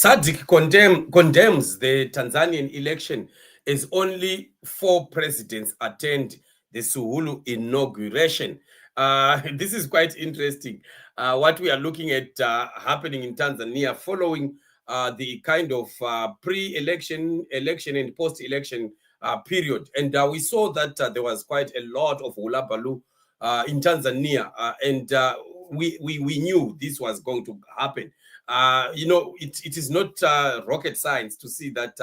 Sadc condemns the Tanzanian election as only 4 presidents attend the Suluhu Inauguration. This is quite interesting. What we are looking at happening in Tanzania following the kind of pre-election, election, and post-election period. And we saw that there was quite a lot of hulabaloo in Tanzania, and we knew this was going to happen. It is not rocket science to see that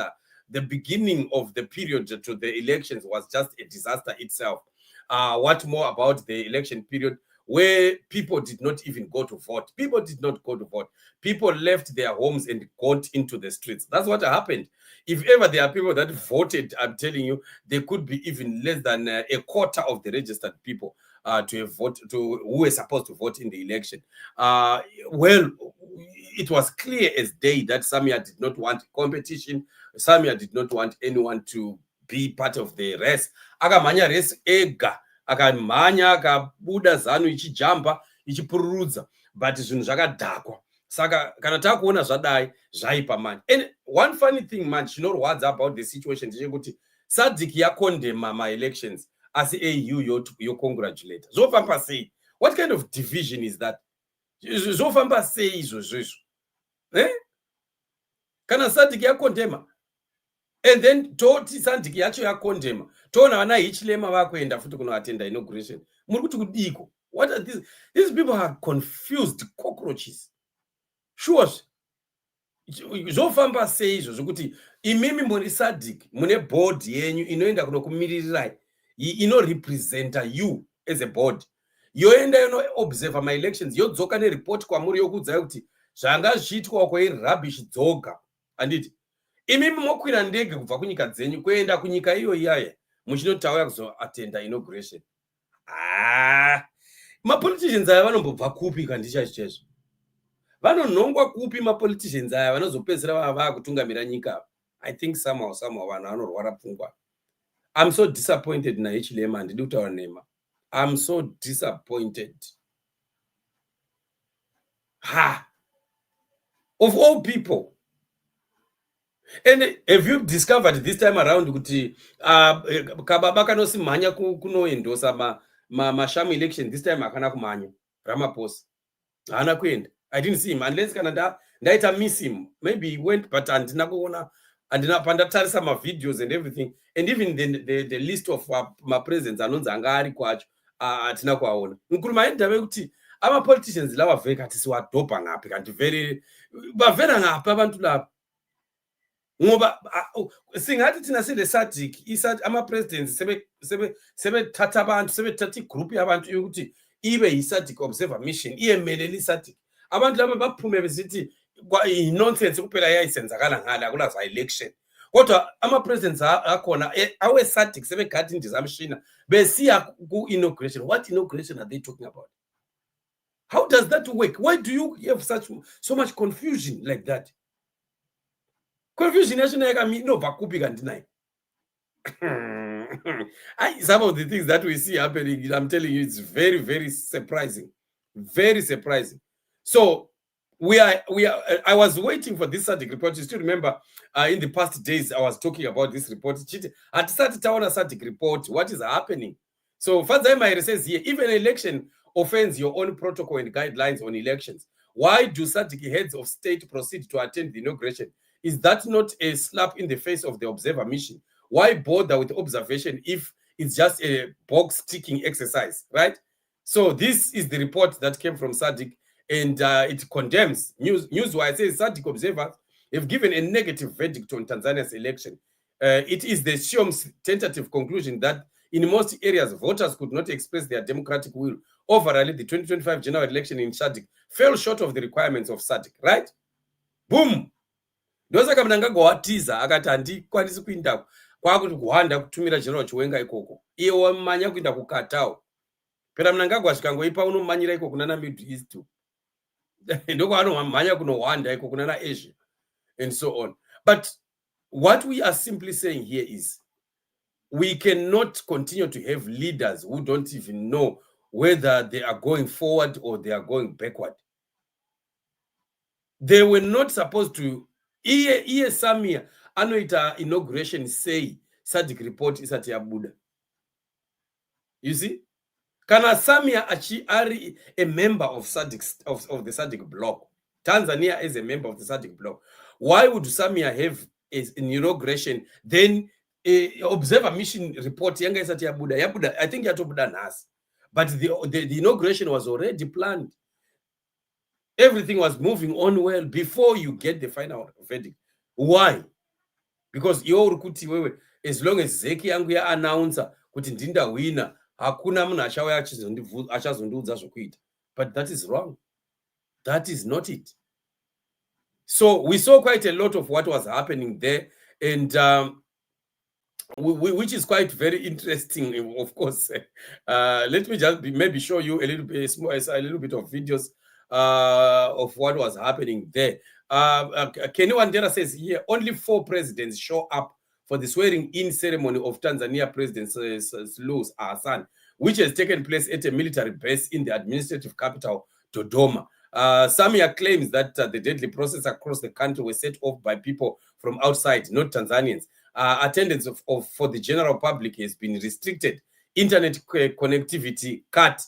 the beginning of the period to the elections was just a disaster itself. What more about the election period where people did not even go to vote? People did not go to vote. People left their homes and got into the streets. That's what happened. If ever there are people that voted, I'm telling you, there could be even less than a quarter of the registered people to who were supposed to vote in the election. Well, it was clear as day that Samia did not want competition. Samia did not want anyone to be part of the race. Akamhanya race ega, akamhanya akabuda zanu ichijamba ichipururudza, but zvinhu zvakadhakwa. Saka kana takuona zvadai zvaipa manje. And one funny thing manje chinorwadza about the situation ndechekuti Sadc yakondema ma-elections asi AU yo-congratulate. Zvofamba sei? What kind of division is that? Zvofamba sei izvozvo? Kana Sadc yakondema, and then toti Sadc yacho yakondema, toona vana Hichilema vakuenda futi kunoattenda inauguration. Muri kuti kudiko? What are these people are confused cockroaches. Sure. Zvofamba sei izvozvo kuti imimi muri Sadc mune board yenyu inoenda kunokumirirai, inorepresenta you as a board. Yoenda yonoobserva ma-elections, yodzoka nereport kwamuri yokuudzai kuti zvanga zviitwa kweirubbish dzoga. Handiti imimi mokwira ndege kubva kunyika dzenyu kuenda kunyika iyo iyaya muchinotauya kuzoattenda inauguration. Ma-politicians aya vanombobva kupi kandicha chichezvo? Vanonhongwa kupi ma-politicians aya vanozopedzera vava kutungamira nyika? I think somehow vanhu vanorwara pfungwa. I'm so disappointed na Hichilema, handidi kutaura nema. I'm so disappointed. Of all people. And have you discovered this time around kuti kababa kanosimhanya kunoendosa mashami election this time hakana kumhanya? Ramaphosa haana kuenda. I didn't see him unless kana ndaita miss him. Maybe he went, but handina kuona, handina pandatarisa ma-videos and everything, and even the list of ma-presidents anonzi anga ari kwacho hatina kuaona. Nkuruma yendava kuti ama-politicians lava vheka tisiwadhobha ngapi kanti vavhera ngapi abantu lava? Ngoba singati thina sele-Sadc ama-presidents sebethatha abantu, sebethatha igroup yabantu yokuthi ibe yi-Sadc Observer Mission, iyemelele i-Sadc. Abantu laba baphume besithi nonsense kuphela yayisenzakala ngala kulaza election. Kodwa ama-presidents akhona awe-Sadc sebegada indizamshina besiya ku-inauguration. What inauguration are they talking about? How does that work? Why do you have so much confusion like that? Confusion inobva kupi kanti nayi? Some of the things that we see happening, I'm telling you, it's very, very surprising. Very surprising. So I was waiting for this Sadc report. You still remember in the past days I was talking about this report. At Sadc report, what is happening? So Fadzai says here, if an election offends your own protocol and guidelines on elections, why do Sadc heads of state proceed to attend the inauguration? Is that not a slap in the face of the observer mission? Why bother with observation if it's just a box ticking exercise, right? So this is the report that came from Sadc, and it condemns. Newswire says Sadc observers have given a negative verdict on Tanzania's election. It is the SIOM's tentative conclusion that in most areas, voters could not express their democratic will. Overall, the 2025 general election in Sadc fell short of the requirements of Sadc, right? Boom! Ndosaka mnanga gwatiza akati handikwanisi kuinda kwakuti kuhanda kutumira general Chiwenga ikoko. Iye wamanya kuinda kukatawo. Pera mnanga gwashikangoipa unomanyira ikoko kunana Middle East. Ndoko anomanya kunohanda ikoko kunana Asia and so on. But What we are simply saying here is we cannot continue to have leaders who don't even know whether they are going forward or they are going backward. They were not supposed to. Iye Samia anoita inauguration say Sadc report isati yabuda. You see? Kana Samia ari a member of Sadc of the Sadc bloc. Tanzania is a member of the Sadc bloc. Why would Samia have an inauguration? Then observer mission report yanga isati yabuda. I think yatobuda nas. But the inauguration was already planned. Everything was moving on well before you get the final verdict. Why? Because as long as Zeki yangu ya announcer kuti ndinda winner, hakuna munhu achauya achazondiudza zvokuita. But that is wrong. That is not it. So we saw quite a lot of what was happening there, and which is quite very interesting, of course. Let me just maybe show you a little bit of videos of what was happening there. Kenny Wandera says here, only 4 presidents show up for the swearing-in ceremony of Tanzania President Suluhu Hassan, which has taken place at a military base in the administrative capital, Dodoma. Samia claims that the deadly process across the country was set off by people from outside, not Tanzanians. Attendance for the general public has been restricted. Internet connectivity cut.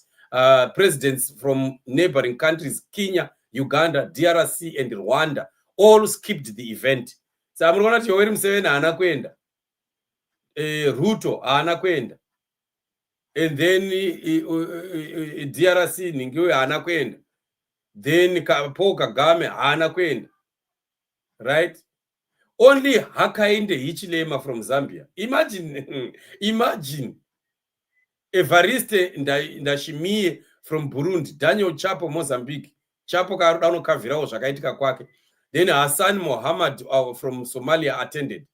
Presidents from neighboring countries, Kenya, Uganda, DRC, and Rwanda, all skipped the event. So I'm going to Yoweri Museveni anakwenda, Ruto anakwenda, and then DRC ningiwe anakwenda, then Paul Kagame anakwenda, right? Only Hakainde Hichilema from Zambia. Imagine. Evariste Ndashimiye from Burundi, Daniel Chapo Mozambique, Chapo Karudano Kavirawo zvakaitika kwake. Then Hassan Mohammed from Somalia attended.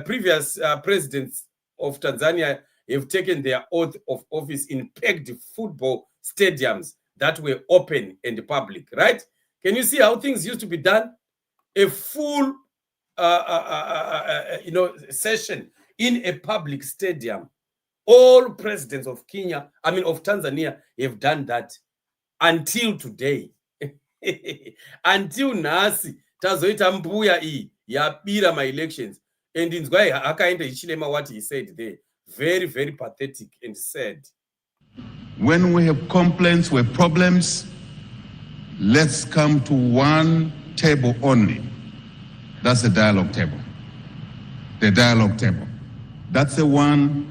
Previous presidents of Tanzania have taken their oath of office in packed football stadiums that were open and public, right? Can you see how things used to be done? A full session in a public stadium. All presidents of of Tanzania have done that until today. Until nasi tazoita mbuya yabira my elections. And in why Hakainde Hichilema what he said there. Very, very pathetic and sad. When we have complaints with problems, let's come to one table only. That's the dialogue table. The dialogue table. That's the one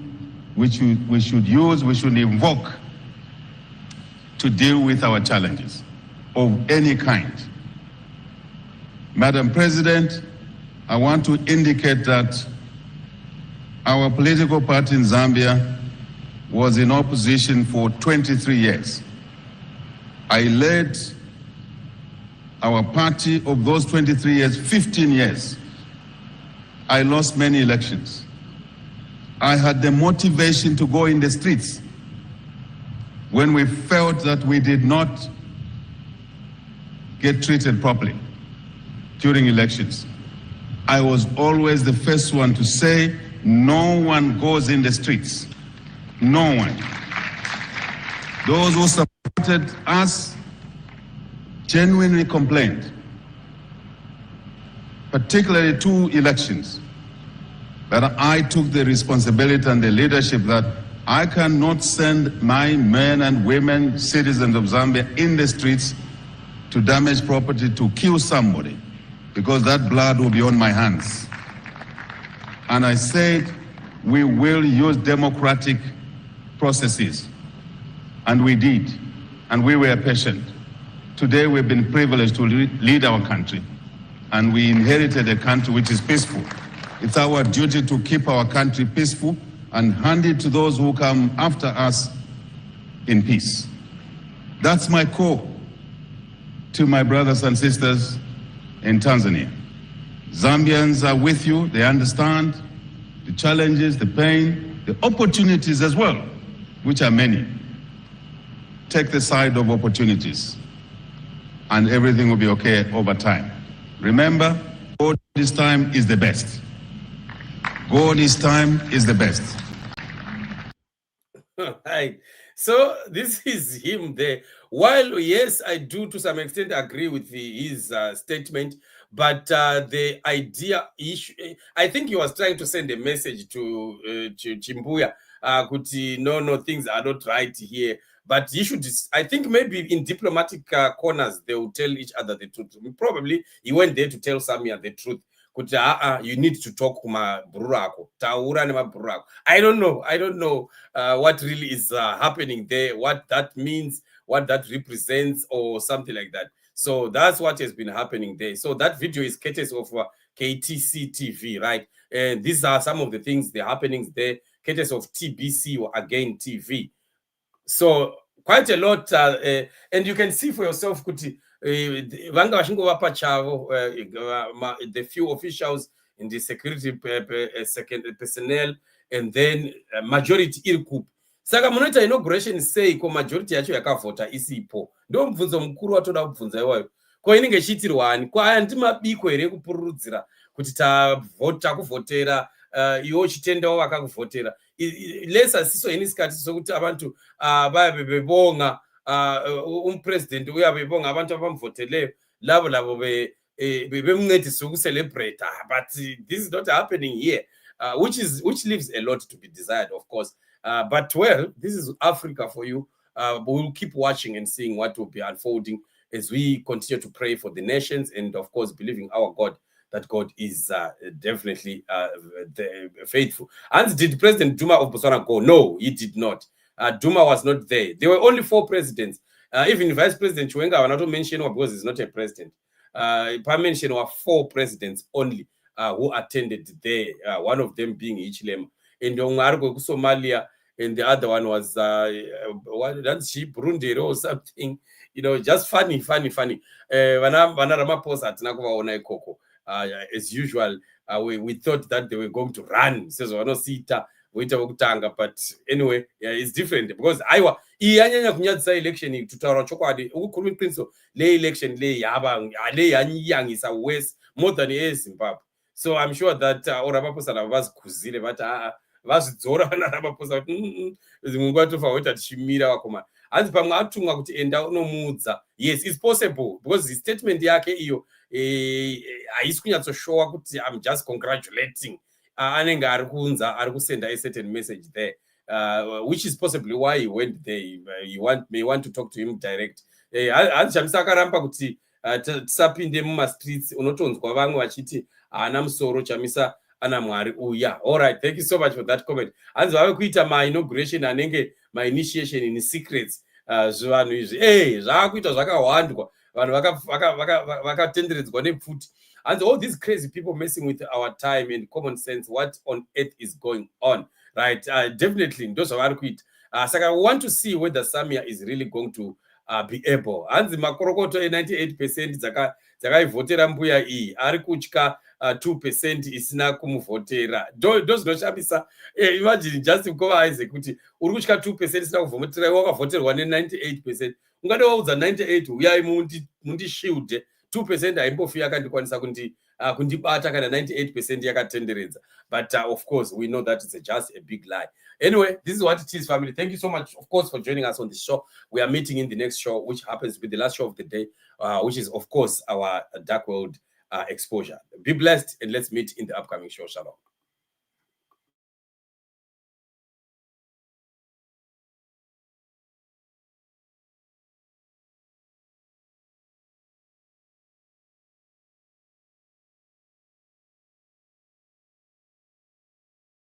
which we should use, we should invoke to deal with our challenges of any kind. Madam President, I want to indicate that our political party in Zambia was in opposition for 23 years. I led our party of those 23 years, 15 years. I lost many elections. I had the motivation to go in the streets when we felt that we did not get treated properly during elections. I was always the first one to say, no one goes in the streets. No one. Those who supported us genuinely complained, particularly 2 elections, that I took the responsibility and the leadership that I cannot send my men and women, citizens of Zambia, in the streets to damage property, to kill somebody, because that blood will be on my hands. And I said, we will use democratic processes. And we did. And we were patient. Today we've been privileged to lead our country. And we inherited a country which is peaceful. It's our duty to keep our country peaceful and hand it to those who come after us in peace. That's my call to my brothers and sisters in Tanzania. Zambians are with you. They understand the challenges, the pain, the opportunities as well, which are many. Take the side of opportunities and everything will be okay over time. Remember, all this time is the best. God is time is the best. Right. So this is him there. While yes, I do to some extent agree with his statement, but the idea issue, I think he was trying to send a message to Chimbuya, kuti no, things are not right here. But he should, I think maybe in diplomatic corners, they will tell each other the truth. Probably he went there to tell Samia the truth. Kuti you need to talk kumabhururu ako, taura nemabhururu ako. I don't know what really is happening there, what that means, what that represents, or something like that. So that's what has been happening there. So that video is courtesy of KTC TV, right? And these are some of the things, the happenings there, courtesy of TBC or Again TV. So quite a lot, and you can see for yourself, Kuti, the few officials in the security personnel, and then majority iri kupi. Saka munoita inauguration sei ko majority yacho yakavhota isipo. Ndo mubvunzo mukuru watoda kubvunza iwayo. Ko inenge ichiitirwani? Ko aya ndimabiko here ekupururudzira kuti takuvhotera iwo chitendawo vakakuvhotera. Lesa siso inisikati sokuti abantu bayabe bebonga umpresident uyabe bebonga abantu abamvoteleyo labo bemncedisa ukucelebrate, but this is not happening here, which leaves a lot to be desired, of course. But well, this is Africa for you. We'll keep watching and seeing what will be unfolding as we continue to pray for the nations, and of course believing our God, that God is definitely faithful. And did President Duma of Botswana go? No, he did not. Duma was not there. There were only 4 presidents. Even Vice President Chiwenga, not to mention because he's not a president. Mention were 4 presidents only who attended there. One of them being Ichilema. And Somalia, and the other one was Burundi or something. You know, just funny. Vana Ramaphosa atina kuvaona ikoko. As usual, we thought that they were going to run. But anyway, it's different because Iowa iyanyanya kunyadzisa election tutaura chokwadi ukukhuluma iqiniso le election le yanyangisa worse more than eZimbabwe. So I'm sure that Ramaphosa vazikhuzile but vazidzora vana Ramaphosa kuti munguva tofa weta tichimira wakoma hanzi pamwe atumwa kuti enda unomuudza. Yes, it's possible because the statement yake iyo haisi kunyatsoshowa kuti I'm just congratulating. Anenge ari kunza ari kusenda a certain message there, which is possibly why he went there. You may want to talk to him direct. Hanzi chamisa akaramba kuti tisapinde mumastreets, unotonzwa vamwe vachiti haana musoro chamisa ana mwari uya. All right, thank you so much for that comment. Hanzi vave kuita ma-inauguration anenge ma-initiation in secrets zvanhu izvi zvaakuita zvakawandwa, vanhu vakatenderedzwa nepfuti. And all these crazy people messing with our time and common sense, what on earth is going on, right? Definitely, those are quit. So I want to see whether Samia is really going to be able. And the makorokoto 98% dzakaivhotera mbuya iyi ari kutya 2% isina kumuvhotera. Those noshamisa. Imagine just kova Isaac kuti uri kutya 2% isina kuvhotera wakavhoterwa ne98%. Ungade waudza 98 uyai mundishiude 2% haimbofi yakandikwanisa kundibata kana 98% yakatenderedza. But of course, we know that it's just a big lie. Anyway, this is what it is, family. Thank you so much, of course, for joining us on this show. We are meeting in the next show, which happens to be the last show of the day, which is, of course, our Dark World exposure. Be blessed, and let's meet in the upcoming show. Shalom.